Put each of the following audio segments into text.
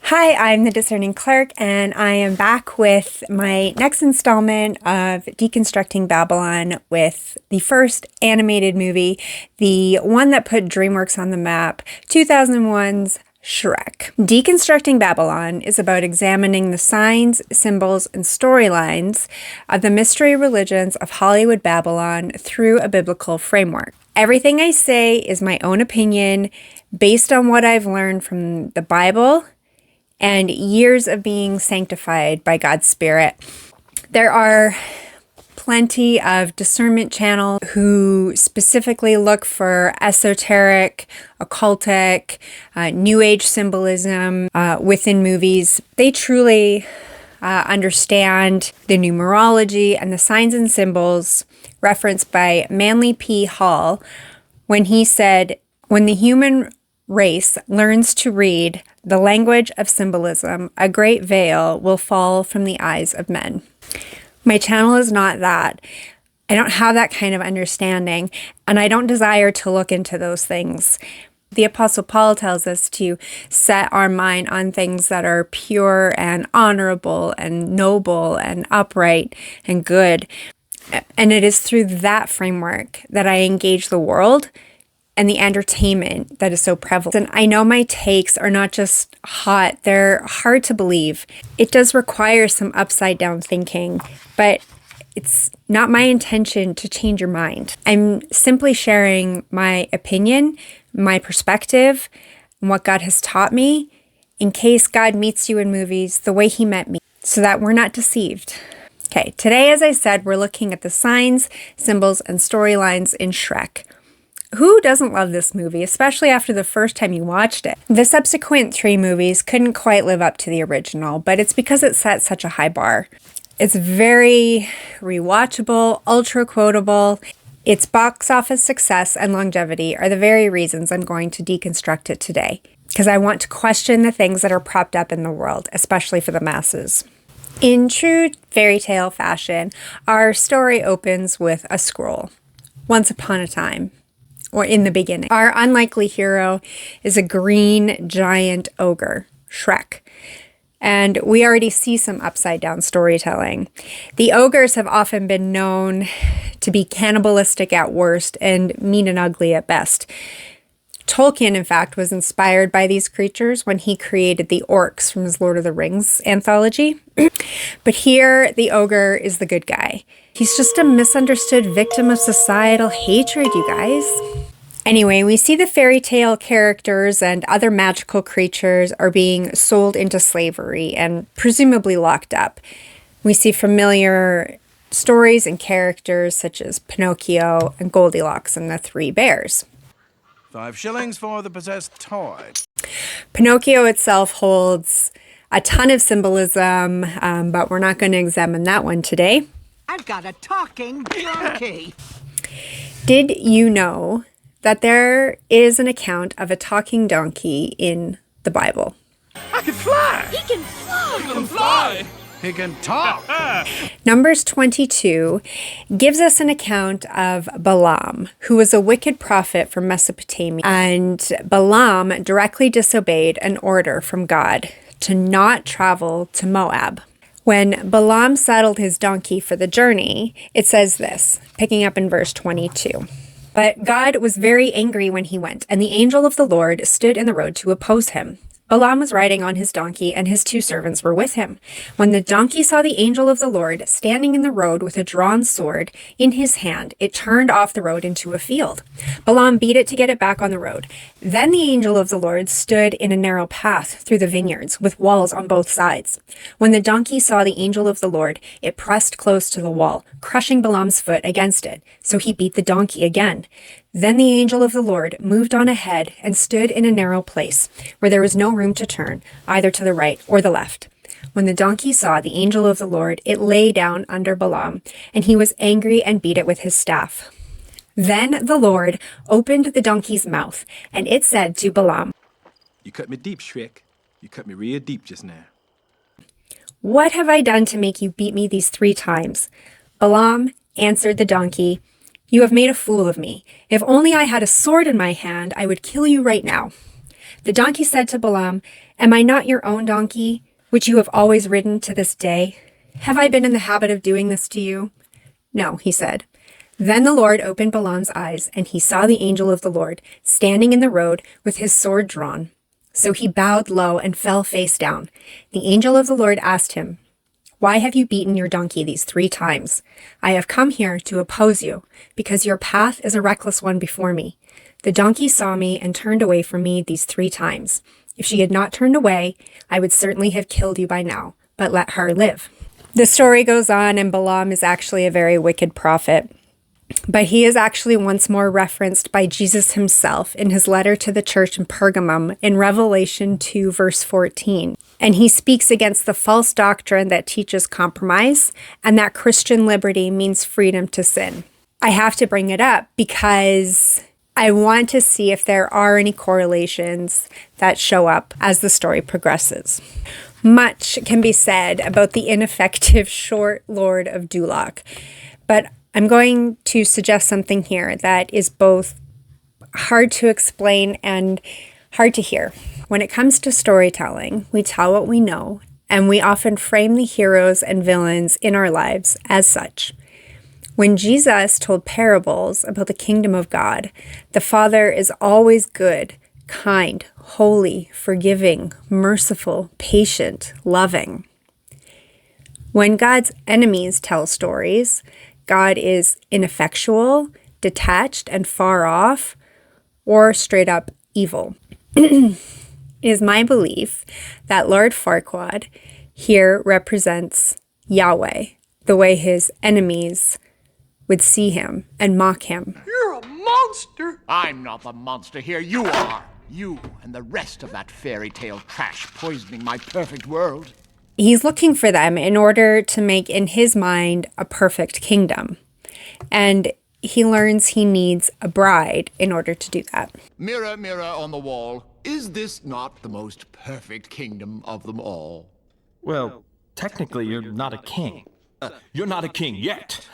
Hi, I'm the Discerning Clerk, and I am back with my next installment of Deconstructing Babylon with the first animated movie, the one that put DreamWorks on the map, 2001's Shrek. Deconstructing Babylon is about examining the signs, symbols, and storylines of the mystery religions of Hollywood Babylon through a biblical framework. Everything I say is my own opinion based on what I've learned from the Bible and years of being sanctified by God's Spirit. There are plenty of discernment channels who specifically look for esoteric, occultic, New Age symbolism within movies. They truly understand the numerology and the signs and symbols referenced by Manly P. Hall when he said, "When the human race learns to read the language of symbolism, a great veil will fall from the eyes of men." My channel is not that. I don't have that kind of understanding, and I don't desire to look into those things. The Apostle Paul tells us to set our mind on things that are pure and honorable and noble and upright and good. And it is through that framework that I engage the world and the entertainment that is so prevalent. And I know my takes are not just hot, they're hard to believe. It does require some upside down thinking, but it's not my intention to change your mind. I'm simply sharing my opinion, my perspective, and what God has taught me in case God meets you in movies the way he met me, so that we're not deceived. Okay, today, as I said, we're looking at the signs, symbols, and storylines in Shrek. Who doesn't love this movie, especially after the first time you watched it? The subsequent 3 movies couldn't quite live up to the original, but it's because it set such a high bar. It's very rewatchable, ultra quotable. Its box office success and longevity are the very reasons I'm going to deconstruct it today, because I want to question the things that are propped up in the world, especially for the masses. In true fairy tale fashion, our story opens with a scroll. Once upon a time. Or in the beginning. Our unlikely hero is a green giant ogre, Shrek. And we already see some upside down storytelling. The ogres have often been known to be cannibalistic at worst and mean and ugly at best. Tolkien, in fact, was inspired by these creatures when he created the orcs from his Lord of the Rings anthology. But here, the ogre is the good guy. He's just a misunderstood victim of societal hatred, you guys. Anyway, we see the fairy tale characters and other magical creatures are being sold into slavery and presumably locked up. We see familiar stories and characters such as Pinocchio and Goldilocks and the 3 bears. 5 shillings for the possessed toy. Pinocchio itself holds a ton of symbolism, but we're not going to examine that one today. I've got a talking donkey. Did you know that there is an account of a talking donkey in the Bible? I can fly! He can fly! He can fly! He can talk! Numbers 22 gives us an account of Balaam, who was a wicked prophet from Mesopotamia. And Balaam directly disobeyed an order from God to not travel to Moab. When Balaam saddled his donkey for the journey, it says this, picking up in verse 22. But God was very angry when he went, and the angel of the Lord stood in the road to oppose him. Balaam was riding on his donkey, and his 2 servants were with him. When the donkey saw the angel of the Lord standing in the road with a drawn sword in his hand, it turned off the road into a field. Balaam beat it to get it back on the road. Then the angel of the Lord stood in a narrow path through the vineyards, with walls on both sides. When the donkey saw the angel of the Lord, it pressed close to the wall, crushing Balaam's foot against it. So he beat the donkey again. Then the angel of the Lord moved on ahead and stood in a narrow place, where there was no room to turn, either to the right or the left. When the donkey saw the angel of the Lord, it lay down under Balaam, and he was angry and beat it with his staff. Then the Lord opened the donkey's mouth, and it said to Balaam, You cut me deep, Shrek. You cut me real deep just now. What have I done to make you beat me these 3 times? Balaam answered the donkey, You have made a fool of me. If only I had a sword in my hand, I would kill you right now. The donkey said to Balaam, "Am I not your own donkey, which you have always ridden to this day? Have I been in the habit of doing this to you?" "No," he said. Then the Lord opened Balaam's eyes, and he saw the angel of the Lord standing in the road with his sword drawn. So he bowed low and fell face down. The angel of the Lord asked him, "Why have you beaten your donkey these 3 times? I have come here to oppose you, because your path is a reckless one before me. The donkey saw me and turned away from me these 3 times. If she had not turned away, I would certainly have killed you by now, but let her live." The story goes on, and Balaam is actually a very wicked prophet. But he is actually once more referenced by Jesus himself in his letter to the church in Pergamum in Revelation 2, verse 14. And he speaks against the false doctrine that teaches compromise and that Christian liberty means freedom to sin. I have to bring it up because I want to see if there are any correlations that show up as the story progresses. Much can be said about the ineffective short Lord of Duloc, but I'm going to suggest something here that is both hard to explain and hard to hear. When it comes to storytelling, we tell what we know, and we often frame the heroes and villains in our lives as such. When Jesus told parables about the kingdom of God, the Father is always good, kind, holy, forgiving, merciful, patient, loving. When God's enemies tell stories, God is ineffectual, detached, and far off, or straight up evil. It is my belief that Lord Farquaad here represents Yahweh, the way his enemies would see him and mock him. You're a monster! I'm not the monster here, you are! You and the rest of that fairy tale trash poisoning my perfect world. He's looking for them in order to make, in his mind, a perfect kingdom. And he learns he needs a bride in order to do that. Mirror, mirror on the wall, is this not the most perfect kingdom of them all? Well, technically you're not a king. You're not a king yet.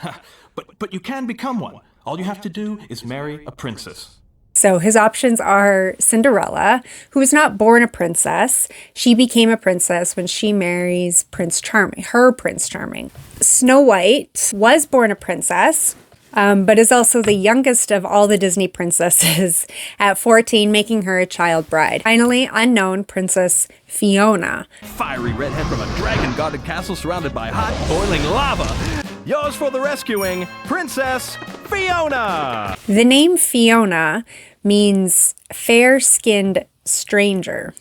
But you can become one. All you have to do is marry a princess. So his options are Cinderella, who was not born a princess. She became a princess when she marries Prince Charming, her Prince Charming. Snow White was born a princess, but is also the youngest of all the Disney princesses at 14, making her a child bride. Finally, unknown Princess Fiona. Fiery redhead from a dragon-guarded castle surrounded by hot, boiling lava. Yours for the rescuing, Princess Fiona! The name Fiona means fair-skinned stranger,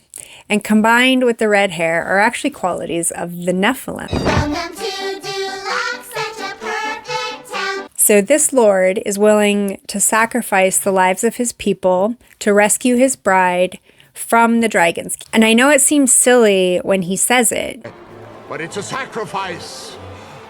and combined with the red hair are actually qualities of the Nephilim. Welcome to Duloc, such a perfect town. So this lord is willing to sacrifice the lives of his people to rescue his bride from the dragons. And I know it seems silly when he says it, But it's a sacrifice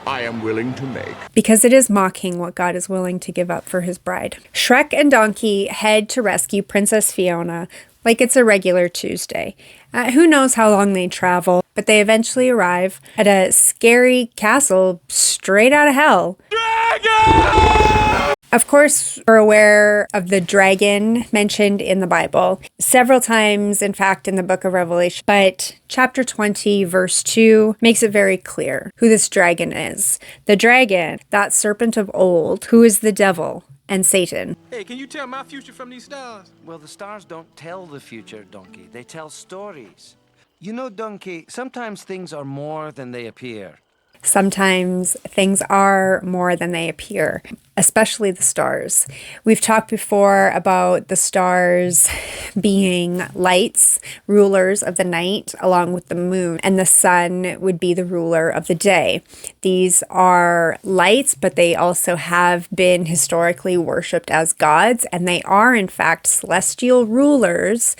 I am willing to make. because it is mocking what God is willing to give up for his bride. Shrek and Donkey head to rescue Princess Fiona like it's a regular Tuesday. Who knows how long they travel, but they eventually arrive at a scary castle straight out of hell. Of course, we're aware of the dragon mentioned in the Bible several times, in fact, in the book of Revelation. But chapter 20, verse 2 makes it very clear who this dragon is. The dragon, that serpent of old, who is the devil and Satan. Hey, can you tell my future from these stars? Well, the stars don't tell the future, Donkey. They tell stories. You know, Donkey, sometimes things are more than they appear. Sometimes things are more than they appear, especially the stars. We've talked before about the stars being lights, rulers of the night, along with the moon, and the sun would be the ruler of the day. These are lights, but they also have been historically worshipped as gods, and they are, in fact, celestial rulers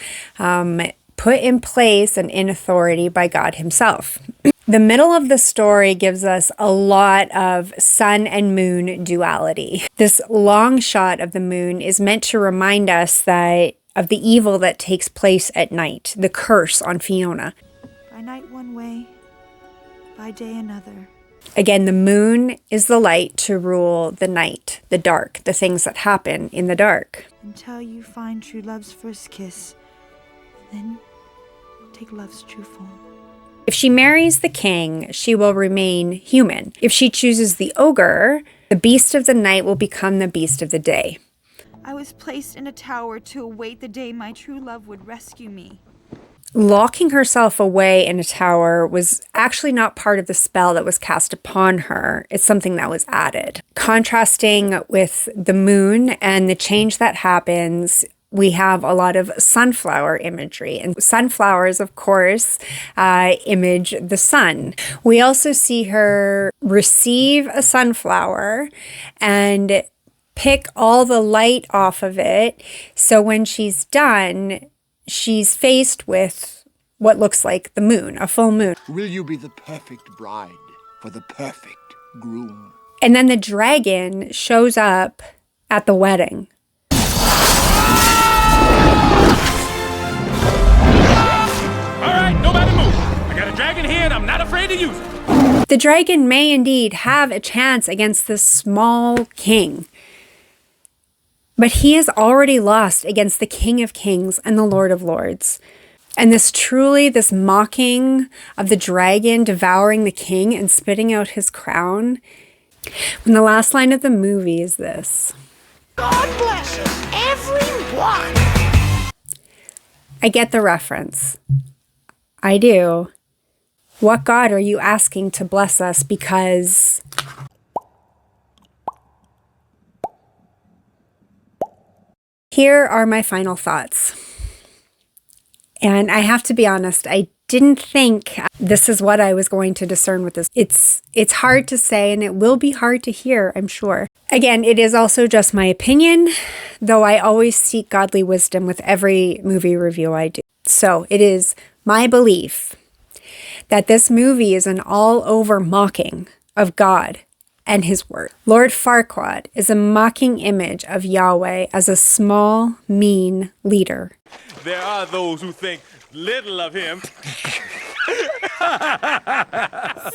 put in place and in authority by God himself. The middle of the story gives us a lot of sun and moon duality. This long shot of the moon is meant to remind us that of the evil that takes place at night, the curse on Fiona. By night one way, by day another. Again, the moon is the light to rule the night, the dark, the things that happen in the dark. Until you find true love's first kiss, then take love's true form. If she marries the king, she will remain human. If she chooses the ogre, the beast of the night will become the beast of the day. I was placed in a tower to await the day my true love would rescue me. Locking herself away in a tower was actually not part of the spell that was cast upon her. It's something that was added. Contrasting with the moon and the change that happens, we have a lot of sunflower imagery. And sunflowers, of course, image the sun. We also see her receive a sunflower and pick all the light off of it. So when she's done, she's faced with what looks like the moon, a full moon. Will you be the perfect bride for the perfect groom? And then the dragon shows up at the wedding. All right, nobody move. I got a dragon here and I'm not afraid to use it. The dragon may indeed have a chance against this small king, but he has already lost against the King of Kings and the Lord of Lords. And this mocking of the dragon devouring the king and spitting out his crown. When the last line of the movie is this: God bless everyone. I get the reference. I do. What God are you asking to bless us because... Here are my final thoughts. And I have to be honest, I didn't think this is what I was going to discern with this. It's hard to say, and it will be hard to hear, I'm sure. Again, it is also just my opinion, though I always seek godly wisdom with every movie review I do. So it is my belief that this movie is an all-over mocking of God and his word. Lord Farquaad is a mocking image of Yahweh as a small, mean leader. There are those who think little of him.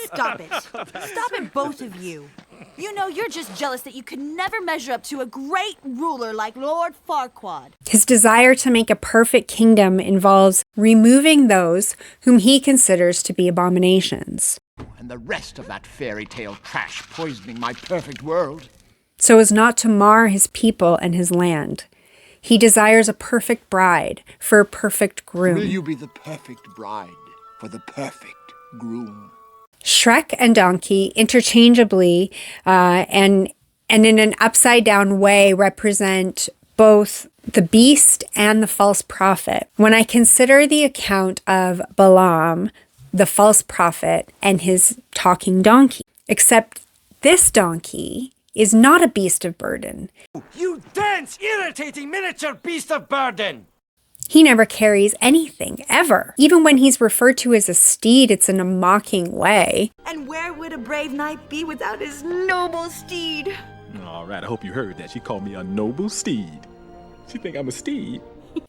Stop it. Stop it, both of you. You know, you're just jealous that you could never measure up to a great ruler like Lord Farquaad. His desire to make a perfect kingdom involves removing those whom he considers to be abominations, And the rest of that fairy tale trash poisoning my perfect world. so as not to mar his people and his land. He desires a perfect bride for a perfect groom. Will you be the perfect bride for the perfect groom? Shrek and Donkey interchangeably and in an upside down way represent both the beast and the false prophet. When I consider the account of Balaam, the false prophet, and his talking donkey, except this donkey is not a beast of burden. You dense, irritating miniature beast of burden! He never carries anything, ever. Even when he's referred to as a steed, it's in a mocking way. And where would a brave knight be without his noble steed? All right, I hope you heard that. She called me a noble steed. She think I'm a steed.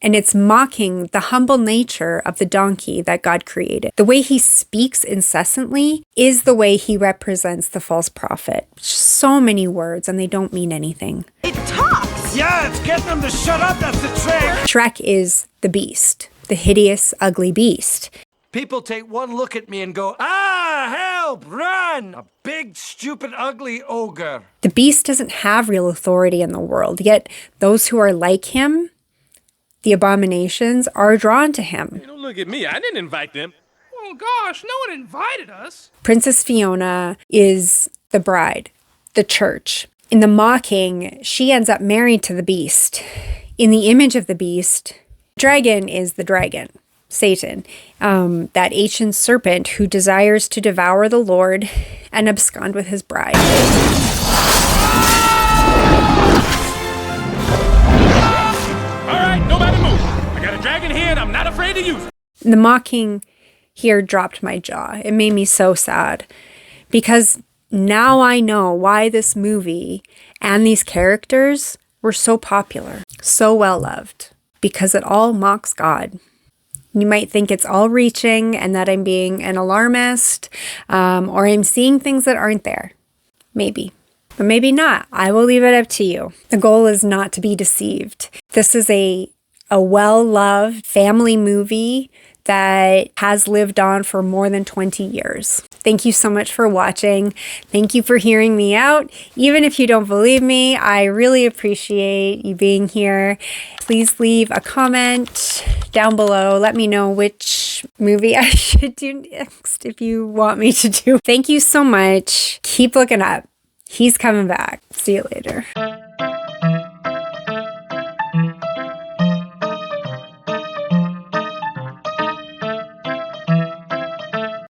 And it's mocking the humble nature of the donkey that God created. The way he speaks incessantly is the way he represents the false prophet. So many words, and they don't mean anything. It talks! Yeah, it's getting them to shut up, that's the trick! Shrek is the beast, the hideous, ugly beast. People take one look at me and go, ah, help, run! A big, stupid, ugly ogre. The beast doesn't have real authority in the world, yet those who are like him, the abominations, are drawn to him. Hey, don't look at me. I didn't invite them. Well, gosh, no one invited us. Princess Fiona is the bride, the church. In the mocking, she ends up married to the beast. In the image of the beast, dragon is the dragon, Satan, that ancient serpent who desires to devour the Lord and abscond with his bride. All right, nobody move. I got a dragon here and I'm not afraid to use it. The mocking here dropped my jaw. It made me so sad because now I know why this movie and these characters were so popular, so well loved, because it all mocks God. You might think it's all reaching and that I'm being an alarmist or I'm seeing things that aren't there. Maybe. But maybe not. I will leave it up to you. The goal is not to be deceived. This is a a well-loved family movie that has lived on for more than 20 years. Thank you so much for watching. Thank you for hearing me out. Even if you don't believe me, I really appreciate you being here. Please leave a comment down below. Let me know which movie I should do next if you want me to do. Thank you so much. Keep looking up. He's coming back. See you later.